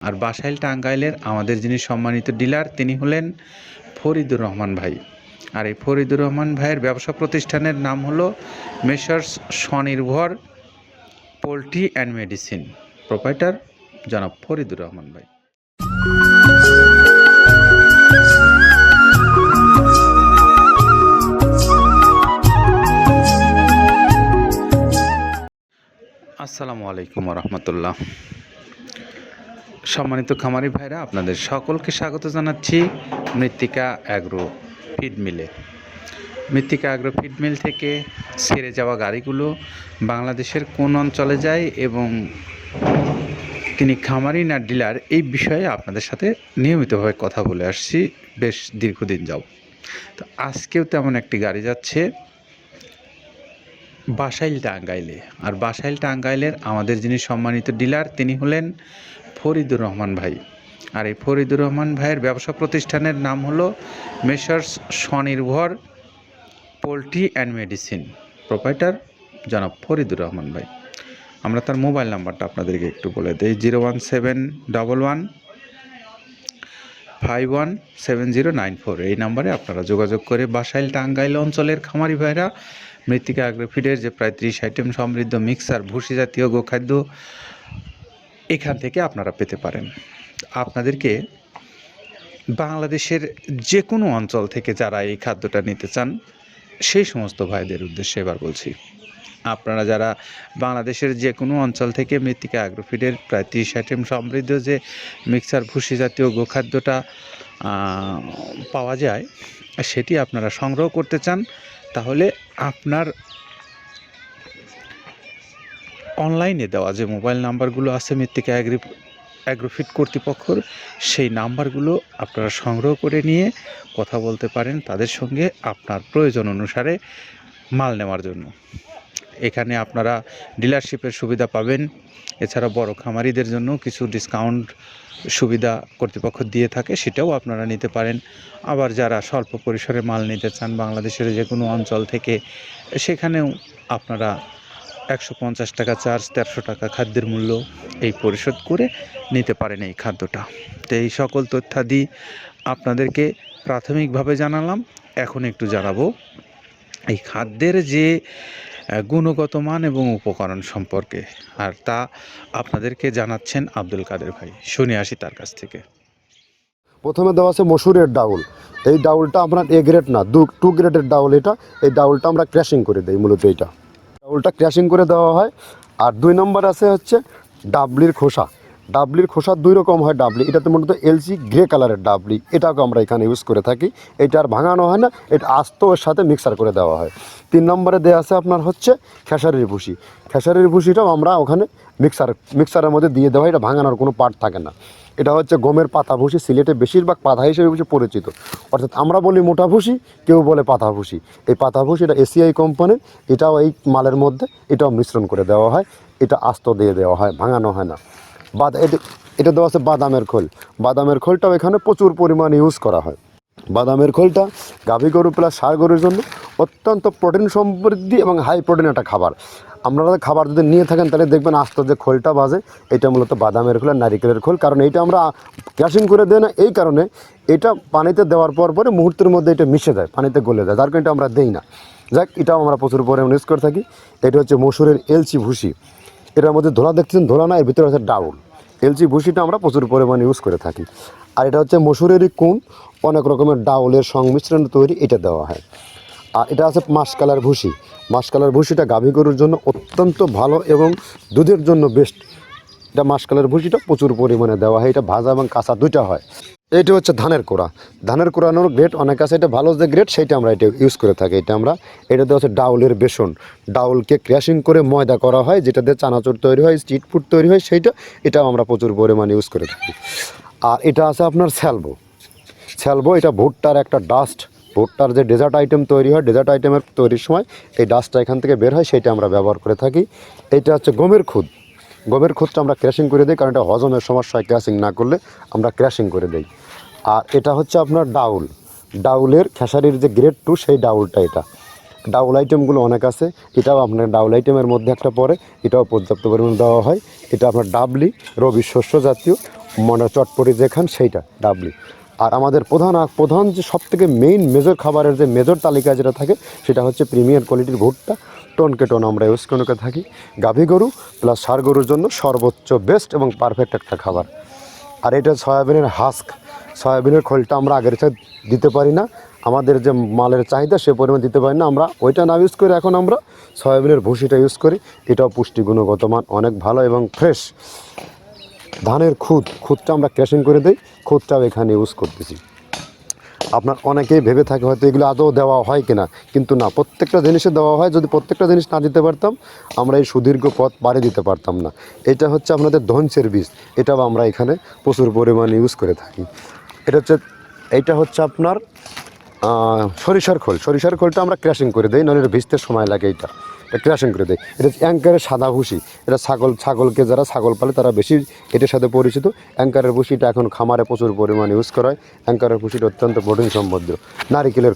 আর বাসাইল টাঙ্গাইলের আমাদের যিনি সম্মানিত ডিলার তিনি হলেন ফরিদুর রহমান ভাই। আর এই ফরিদুর রহমান ভাইয়ের ব্যবসা প্রতিষ্ঠানের নাম হলো মেসার্স স্বনির্ভর পোলট্রি অ্যান্ড মেডিসিন, প্রোপাইটার জনাব ফরিদুর রহমান ভাই। আসসালামু আলাইকুম রহমতুল্লাহ। সম্মানিত খামারি ভাইরা, আপনাদের সকলকে স্বাগত জানাচ্ছি মৃত্তিকা অ্যাগ্রো ফিড মিলে। মৃত্তিকা অ্যাগ্রো ফিড মিল থেকে ছেড়ে যাওয়া গাড়িগুলো বাংলাদেশের কোন অঞ্চলে যায় এবং তিনি খামারি না ডিলার, এই বিষয়ে আপনাদের সাথে নিয়মিতভাবে কথা বলে আসছি বেশ দীর্ঘদিন যাও। তো আজকেও তেমন একটি গাড়ি যাচ্ছে বাসাইল টাঙ্গাইলে। আর বাসাইল টাঙ্গাইলের আমাদের যিনি সম্মানিত ডিলার তিনি হলেন ফরিদুর রহমান ভাই। আর এই ফরিদুর রহমান ভাইয়ের ব্যবসা প্রতিষ্ঠানের নাম হলো মেসার্স স্বনির্ভর পোলট্রি অ্যান্ড মেডিসিন, প্রোপাইটার জনাব ফরিদুর রহমান ভাই। আমরা তার মোবাইল নাম্বারটা আপনাদেরকে একটু বলে দিই, 01711517094। এই নাম্বারে আপনারা যোগাযোগ করে বাসাইল টাঙ্গাইল অঞ্চলের খামারি ভাইরা মৃত্তিকা অ্যাগ্রো ফিডের যে প্রায় 30 আইটেম সমৃদ্ধ মিক্সার ভুসি জাতীয় গোখাদ্য এখান থেকে আপনারা পেতে পারেন। আপনাদেরকে বাংলাদেশের যে কোনো অঞ্চল থেকে যারা এই খাদ্যটা নিতে চান সেই সমস্ত ভাইদের উদ্দেশ্যে এবার বলছি, আপনারা যারা বাংলাদেশের যে কোনো অঞ্চল থেকে মৃত্তিকা অ্যাগ্রো ফিডের প্রায় 30 আইটেম সমৃদ্ধ যে মিক্সার ভুসি জাতীয় গোখাদ্যটা পাওয়া যায় সেটি আপনারা সংগ্রহ করতে চান, তাহলে আপনার অনলাইনে দেওয়া যে মোবাইল নাম্বারগুলো আছে মৃত্তিকা অ্যাগ্রোফিড কর্তৃপক্ষর, সেই নাম্বারগুলো আপনারা সংগ্রহ করে নিয়ে কথা বলতে পারেন তাদের সঙ্গে আপনার প্রয়োজন অনুসারে মাল নেওয়ার জন্য। এখানে আপনারা ডিলারশিপের সুবিধা পাবেন, এছাড়া বড় খামারিদের জন্য কিছু ডিসকাউন্ট সুবিধা কর্তৃপক্ষ দিয়ে থাকে, সেটাও আপনারা নিতে পারেন। আবার যারা স্বল্প পরিসরে মাল নিতে চান বাংলাদেশের যে কোনো অঞ্চল থেকে, সেখানেও আপনারা 150 টাকা চার্জ, 1300 টাকা খাদ্যের মূল্য এই পরিশোধ করে নিতে পারেন এই খাদ্যটা। তো এই সকল তথ্যাদি আপনাদেরকে প্রাথমিকভাবে জানালাম। এখন একটু জানাবো এই খাদ্যের যে গুণগত মান এবং উপকরণ সম্পর্কে, আর তা আপনাদেরকে জানাচ্ছেন আব্দুল কাদের ভাই। শুনে আসি তার কাছ থেকে। প্রথমে দেওয়া আছে মসুরের ডাউল। এই ডাউলটা আপনার এ গ্রেড না, 2 গ্রেডের ডাউল এটা। এই ডাউলটা আমরা ক্র্যাশিং করে দিই, মূলত এইটা ডাউলটা ক্র্যাশিং করে দেওয়া হয়। আর 2 নম্বর আছে হচ্ছে ডাবলির খোসা। ডাবলির খোসা 2 রকম হয় ডাবলি, এটাতে মূলত এলসি গ্রে কালারের ডাবলি, এটাকে আমরা এখানে ইউজ করে থাকি। এটা আর ভাঙানো হয় না, এটা আস্ত ওর সাথে মিক্সার করে দেওয়া হয়। 3 নম্বরে দেওয়া আছে আপনার হচ্ছে খেসারির ভুসি। খেসারির ভুসিটাও আমরা ওখানে মিক্সারের মধ্যে দিয়ে দেওয়া হয়, এটা ভাঙানোর কোনো পার্ট থাকে না। এটা হচ্ছে গমের পাতা ভুসি, সিলেটে বেশিরভাগ পাতা হিসেবে পরিচিত, অর্থাৎ আমরা বলি মোটা ভুসি, কেউ বলে পাতা ভুসি। এই পাতা ভুসি এটা এসিআই কোম্পানির, এটাও এই মালের মধ্যে এটাও মিশ্রণ করে দেওয়া হয়, এটা আস্ত দিয়ে দেওয়া হয়, ভাঙানো হয় না। এটা দেওয়া আছে বাদামের খোল। বাদামের খোলটাও এখানে প্রচুর পরিমাণে ইউজ করা হয়। বাদামের খোলটা গাভী গরু প্লাস ষাঁড় গরুর জন্য অত্যন্ত প্রোটিন সমৃদ্ধি এবং হাই প্রোটিন একটা খাবার। আপনারা খাবার যদি নিয়ে থাকেন তাহলে দেখবেন আস্ত যে খোলটা বাজে, এটা মূলত বাদামের খোল আর নারিকেলের খোল। কারণ এইটা আমরা ক্র্যাশিং করে দেয় না, এই কারণে এটা পানিতে দেওয়ার পরে মুহূর্তের মধ্যে এটা মিশে যায়, পানিতে গলে যায়, যার কারণে এটা আমরা দেই না। যাক, এটাও আমরা প্রচুর পরিমাণে ইউজ করে থাকি। এটা হচ্ছে মসুরের এলচি ভুসি। এটার মধ্যে ধোলা দেখতেছেন, ধোলা না, এর ভিতরে হচ্ছে ডাউল। এলচি ভুসিটা আমরা প্রচুর পরিমাণে ইউজ করে থাকি। আর এটা হচ্ছে মসুরেরই কুন, অনেক রকমের ডাউলের সংমিশ্রণ তৈরি, এটা দেওয়া হয়। আর এটা আছে মাসকালার ভুসি। মাসকালার ভুসিটা গাভী গরুর জন্য অত্যন্ত ভালো এবং দুধের জন্য বেস্ট। এটা মাসকালার ভুসিটা প্রচুর পরিমাণে দেওয়া হয়, এটা ভাজা এবং কাঁচা দুইটা হয়। এইটা হচ্ছে ধানের কোড়া। ধানের কোড়ানোর গ্রেড অনেক আছে, এটা ভালো যে গ্রেড সেইটা আমরা এটা ইউজ করে থাকি। এটা দেওয়া হচ্ছে ডাউলের বেসন। ডাউলকে ক্র্যাশিং করে ময়দা করা হয়, যেটা দিয়ে চানাচুর তৈরি হয়, স্ট্রিট ফুড তৈরি হয়, এটাও আমরা প্রচুর পরিমাণে ইউজ করে থাকি। আর এটা আছে আপনার স্যালবো। এটা ভুট্টার একটা ডাস্ট। ভুট্টার যে ডেজার্ট আইটেম তৈরি হয়, ডেজার্ট আইটেমের তৈরির সময় এই ডাস্টটা এখান থেকে বের হয়, সেইটা আমরা ব্যবহার করে থাকি। এটা হচ্ছে গমের খুদ। গমের খুদটা আমরা ক্র্যাশিং করে দিই, কারণ এটা হজমের সমস্যা হয়, ক্র্যাশিং না করলে আমরা ক্র্যাশিং করে দিই। আর এটা হচ্ছে আপনার ডাউলের খেসারির যে গ্রেড 2, সেই ডাউলটা। এটা ডাউল আইটেমগুলো অনেক আছে, এটাও আপনার ডাউল আইটেমের মধ্যে একটা পড়ে, এটাও পর্যাপ্ত পরিমাণ দেওয়া হয়। এটা আপনার ডাবলি, রবি শস্য জাতীয়, মানে চটপটি যে খান সেইটা ডাবলি। আর আমাদের প্রধান যে সবথেকে মেইন মেজর খাবারের যে মেজর তালিকা যেটা থাকে সেটা হচ্ছে প্রিমিয়ার কোয়ালিটির ভুট্টা, টনকে টন আমরা ইউজ করে থাকি। গাভী গরু প্লাস ষাঁড় গরুর জন্য সর্বোচ্চ বেস্ট এবং পারফেক্ট একটা খাবার। আর এটা সয়াবিনের হাস্ক, সয়াবিনের খোলটা আমরা আগের চাই দিতে পারি না, আমাদের যে মালের চাহিদা সে পরিমাণ দিতে পারি না, আমরা ওইটা না ইউজ করে এখন আমরা সয়াবিনের ভুসিটা ইউজ করি। এটাও পুষ্টি গুণগত মান অনেক ভালো এবং ফ্রেশ। ধানের খুদটা আমরা ক্যাশিং করে দিই, খুদটাও এখানে ইউজ করতেছি। আপনার অনেকেই ভেবে থাকে হয়তো এগুলো আদৌ দেওয়া হয় কিনা, কিন্তু না, প্রত্যেকটা জিনিসে দেওয়া হয়। যদি প্রত্যেকটা জিনিস না দিতে পারতাম আমরা এই সুদীর্ঘ পথ পাড়ি দিতে পারতাম না। এটা হচ্ছে আপনাদের ধনসের বীজ, এটাও আমরা এখানে প্রচুর পরিমাণে ইউজ করে থাকি। এইটা হচ্ছে আপনার সরিষার খোলটা আমরা ক্র্যাশিং করে দিই, নাহলে এটা ভিজতে সময় লাগে। এটা ক্র্যাশিং করে দেয়। এটা অ্যাঙ্কারের সাদা ভুসি, এটা ছাগলকে যারা ছাগল পালে তারা বেশি এটার সাথে পরিচিত। অ্যাঙ্কারের ভুসিটা এখন খামারে প্রচুর পরিমাণে ইউজ করা হয়। অ্যাঙ্কারের ভুসিটা অত্যন্ত প্রোটিন সমৃদ্ধ। নারিকেলের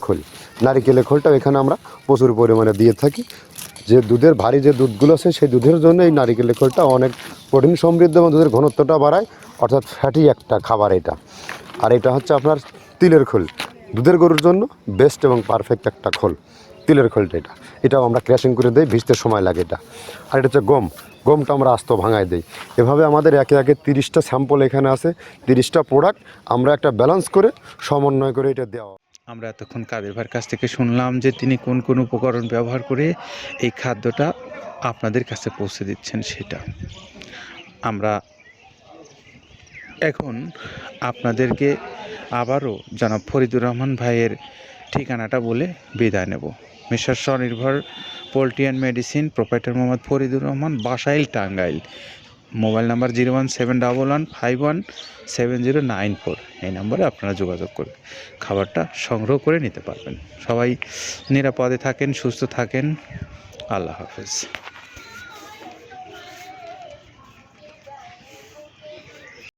খোলটাও এখানে আমরা প্রচুর পরিমাণে দিয়ে থাকি। যে দুধের ভারী যে দুধগুলো আছে সেই দুধের জন্য এই নারিকেলের খোলটা অনেক প্রোটিন সমৃদ্ধ এবং দুধের ঘনত্বটা বাড়ায়, অর্থাৎ ফ্যাটি একটা খাবার এটা। আর এটা হচ্ছে আপনার তিলের খোল, দুধের গরুর জন্য বেস্ট এবং পারফেক্ট একটা খোল, তিলের খোলটা। এটাও আমরা ক্র্যাশিং করে দিই, ভিজতে সময় লাগে এটা। আর এটা হচ্ছে গমটা আমরা আস্ত ভাঙায় দিই। এভাবে আমাদের একে 30টা স্যাম্পল এখানে আছে, 30টা প্রোডাক্ট আমরা একটা ব্যালেন্স করে সমন্বয় করে এটা দেওয়া। আমরা এতক্ষণ কাদের ভাইয়ের কাছ থেকে শুনলাম যে তিনি কোন কোন উপকরণ ব্যবহার করে এই খাদ্যটা আপনাদের কাছে পৌঁছে দিচ্ছেন সেটা। আমরা এখন আপনাদেরকে আবারও জনাব ফরিদুর রহমান ভাইয়ের ঠিকানাটা বলে বিদায় নেব। মিস্টার স্বনির্ভর poultry and medicine, proprietor Mohammad Faridur Rahman, Basail, Tangail. Mobile number 01711517094। এই নম্বরে আপনারা যোগাযোগ করে খাবারটা সংগ্রহ করে নিতে পারবেন। সবাই নিরাপদে থাকেন, সুস্থ থাকেন। আল্লাহ হাফেজ।